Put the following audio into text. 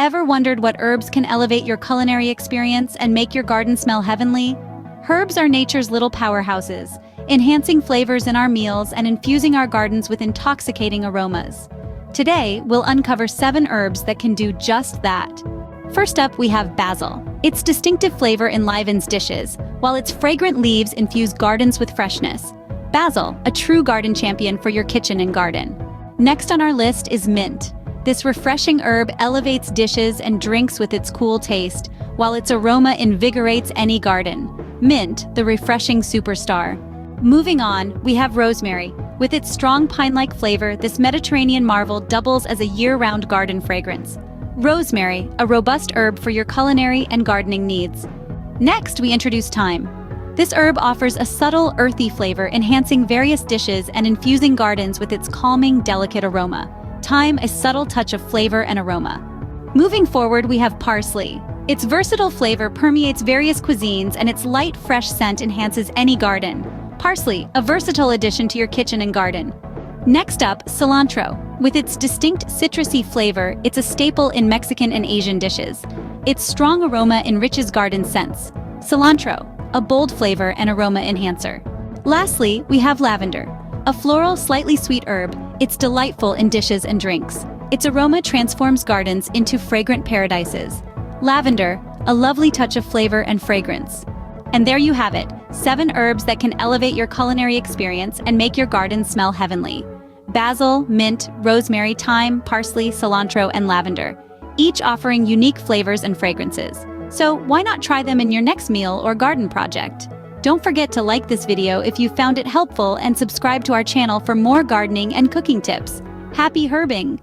Ever wondered what herbs can elevate your culinary experience and make your garden smell heavenly? Herbs are nature's little powerhouses, enhancing flavors in our meals and infusing our gardens with intoxicating aromas. Today, we'll uncover 7 herbs that can do just that. First up, we have basil. Its distinctive flavor enlivens dishes, while its fragrant leaves infuse gardens with freshness. Basil, a true garden champion for your kitchen and garden. Next on our list is mint. This refreshing herb elevates dishes and drinks with its cool taste, while its aroma invigorates any garden. Mint, the refreshing superstar. Moving on, we have rosemary. With its strong pine-like flavor, this Mediterranean marvel doubles as a year-round garden fragrance. Rosemary, a robust herb for your culinary and gardening needs. Next, we introduce thyme. This herb offers a subtle, earthy flavor, enhancing various dishes and infusing gardens with its calming, delicate aroma. Thyme, a subtle touch of flavor and aroma. Moving forward, we have parsley. Its versatile flavor permeates various cuisines, and its light, fresh scent enhances any garden. Parsley, a versatile addition to your kitchen and garden. Next up, cilantro. With its distinct citrusy flavor, it's a staple in Mexican and Asian dishes. Its strong aroma enriches garden scents. Cilantro, a bold flavor and aroma enhancer. Lastly, we have lavender. A floral, slightly sweet herb, it's delightful in dishes and drinks. Its aroma transforms gardens into fragrant paradises. Lavender, a lovely touch of flavor and fragrance. And there you have it, 7 herbs that can elevate your culinary experience and make your garden smell heavenly. Basil, mint, rosemary, thyme, parsley, cilantro, and lavender, each offering unique flavors and fragrances. So why not try them in your next meal or garden project? Don't forget to like this video if you found it helpful and subscribe to our channel for more gardening and cooking tips. Happy herbing!